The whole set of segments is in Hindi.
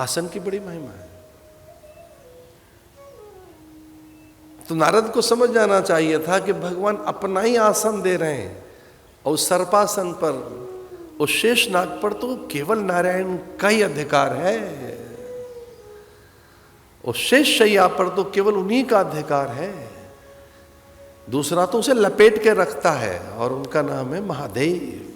आसन की बड़ी महिमा है। तो नारद को समझ जाना चाहिए था कि भगवान अपना ही आसन दे रहे हैं, और सर्पासन पर, उस शेषनाग पर तो केवल नारायण का ही अधिकार है, उस शेष शैया पर तो केवल उन्हीं का अधिकार है। दूसरा तो उसे लपेट के रखता है, और उनका नाम है महादेव।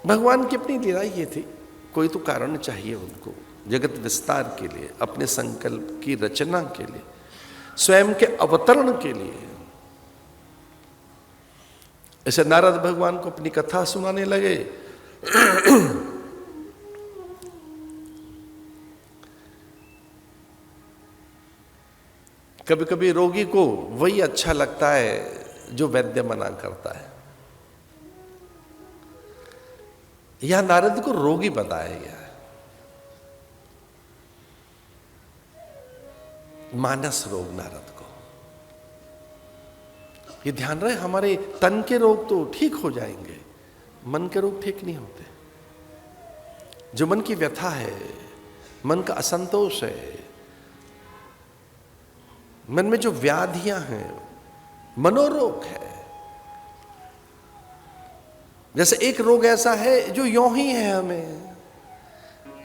भगवान की अपनी लीला ये थी, कोई तो कारण चाहिए उनको जगत विस्तार के लिए, अपने संकल्प की रचना के लिए, स्वयं के अवतरण के लिए। ऐसे नारद भगवान को अपनी कथा सुनाने लगे। कभी कभी रोगी को वही अच्छा लगता है जो वैद्य मना करता है। यह नारद को रोगी बताया गया है, मानस रोग नारद को। ये ध्यान रहे, हमारे तन के रोग तो ठीक हो जाएंगे, मन के रोग ठीक नहीं होते। जो मन की व्यथा है, मन का असंतोष है, मन में जो व्याधियां हैं, मनोरोग है। जैसे एक रोग ऐसा है जो यों ही है, हमें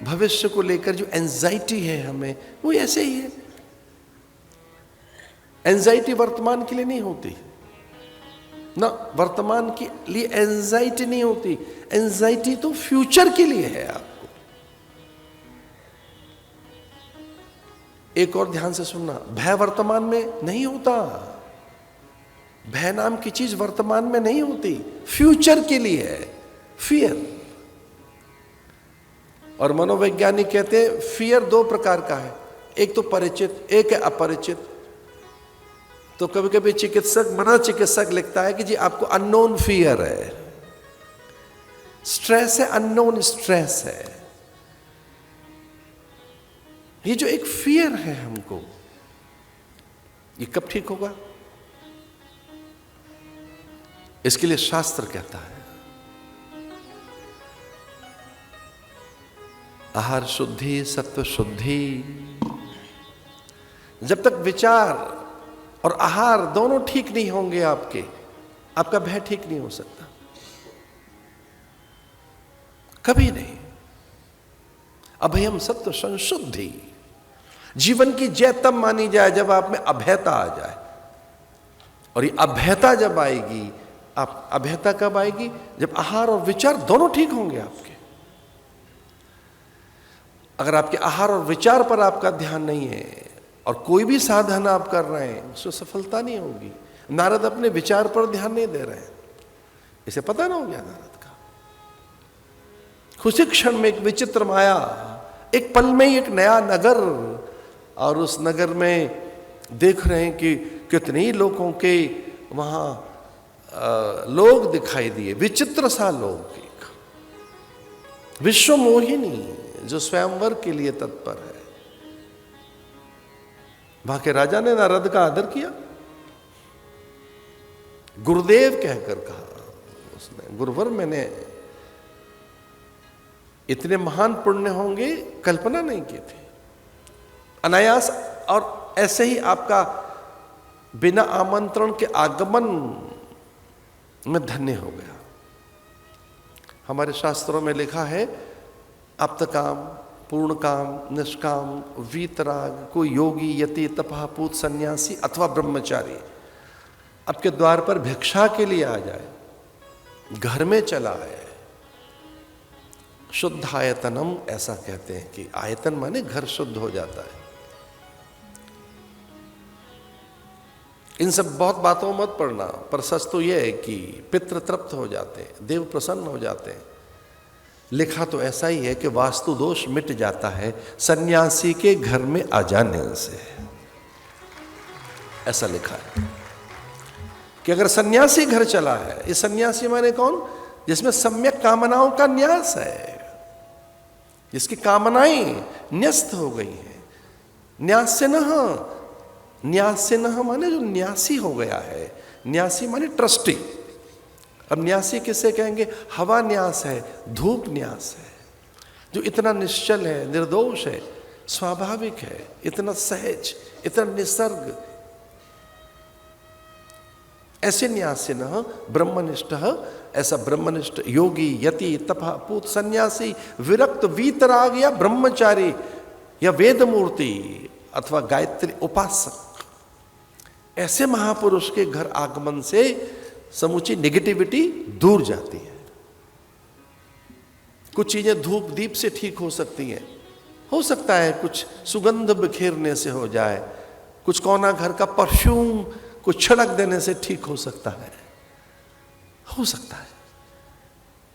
भविष्य को लेकर जो एंजाइटी है हमें, वो ऐसे ही है। एंजाइटी वर्तमान के लिए नहीं होती ना, वर्तमान के लिए एंजाइटी नहीं होती, एंजाइटी तो फ्यूचर के लिए है आपको। एक और ध्यान से सुनना, भय वर्तमान में नहीं होता, भय नाम की चीज वर्तमान में नहीं होती, फ्यूचर के लिए है फियर। और मनोवैज्ञानिक कहते हैं फियर दो प्रकार का है, एक तो परिचित, एक है अपरिचित। तो कभी कभी चिकित्सक, मनोचिकित्सक लिखता है कि जी आपको अननोन फियर है, स्ट्रेस है, अननोन स्ट्रेस है। ये जो एक फियर है हमको, ये कब ठीक होगा? इसके लिए शास्त्र कहता है आहार शुद्धि, सत्व शुद्धि। जब तक विचार और आहार दोनों ठीक नहीं होंगे आपके, आपका भय ठीक नहीं हो सकता, कभी नहीं। अभयम सत्व संशुद्धि। जीवन की जय तब मानी जाए जब आप में अभयता आ जाए, और ये अभयता जब आएगी, आप अभयता कब आएगी? जब आहार और विचार दोनों ठीक होंगे आपके। अगर आपके आहार और विचार पर आपका ध्यान नहीं है और कोई भी साधन आप कर रहे हैं, उसमें सफलता नहीं होगी। नारद अपने विचार पर ध्यान नहीं दे रहे हैं, इसे पता ना हो गया नारद का। खुशी क्षण में एक विचित्र माया, एक पल में ही एक नया नगर, और उस नगर में देख रहे हैं कि कितने लोगों के वहां लोग दिखाई दिए, विचित्र सा लोग, एक विश्व मोहिनी जो स्वयंवर के लिए तत्पर है। वहां के राजा ने नारद का आदर किया, गुरुदेव कहकर कहा उसने, गुरुवर मैंने इतने महान पुण्य होंगे कल्पना नहीं की थी। अनायास और ऐसे ही आपका बिना आमंत्रण के आगमन में धन्य हो गया। हमारे शास्त्रों में लिखा है आप्तकाम, पूर्ण काम, निष्काम, वीतराग, कोई योगी, यति, तपः, पूत, सन्यासी अथवा ब्रह्मचारी आपके द्वार पर भिक्षा के लिए आ जाए, घर में चला आए, शुद्ध आयतनम, ऐसा कहते हैं कि आयतन माने घर शुद्ध हो जाता है। इन सब बहुत बातों मत पढ़ना, पर सच तो यह है कि पितृ तृप्त हो जाते हैं, देव प्रसन्न हो जाते हैं। लिखा तो ऐसा ही है कि वास्तु दोष मिट जाता है सन्यासी के घर में आ जाने से, ऐसा लिखा है कि अगर सन्यासी घर चला है, ये सन्यासी माने कौन? जिसमें सम्यक कामनाओं का न्यास है, जिसकी कामनाएं न्यस्त हो गई हैं, न्यासिनः, न्यासिनः माने जो न्यासी हो गया है, न्यासी माने ट्रस्टी। अब न्यासी किसे कहेंगे? हवा न्यास है, धूप न्यास है, जो इतना निश्चल है, निर्दोष है, स्वाभाविक है, इतना सहज, इतना निसर्ग, ऐसे न्यासिनः ब्रह्मनिष्ठः, ऐसा ब्रह्मनिष्ठ योगी, यति, तपः, पूत, सन्यासी, विरक्त, वीतराग या ब्रह्मचारी या वेदमूर्ति अथवा गायत्री उपासक, ऐसे महापुरुष के घर आगमन से समूची नेगेटिविटी दूर जाती है। कुछ चीजें धूप दीप से ठीक हो सकती हैं, हो सकता है कुछ सुगंध बिखेरने से हो जाए, कुछ कोना घर का परफ्यूम कुछ छिड़क देने से ठीक हो सकता है, हो सकता है,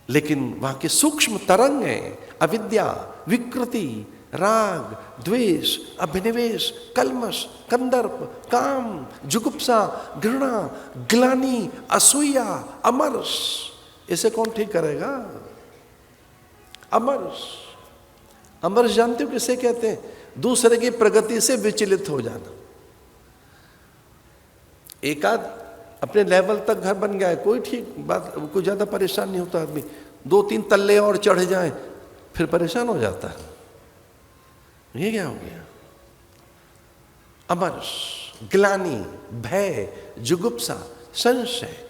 लेकिन वहां की सूक्ष्म तरंगें, अविद्या, विकृति, राग, द्वेष, अभिनिवेश, कल्मश, कंदर्प, काम, जुगुप्सा, घृणा, ग्लानि, असूया, अमर्ष, इसे कौन ठीक करेगा? अमर्ष, अमर्ष जानते हो किसे कहते हैं? दूसरे की प्रगति से विचलित हो जाना। एक आध अपने लेवल तक घर बन गया है, कोई ठीक बात, कोई ज्यादा परेशान नहीं होता आदमी, 2-3 तल्ले और चढ़ जाए फिर परेशान हो जाता है। ये क्या हो गया? अमर्ष, ग्लानि, भय, जुगुप्सा, संशय,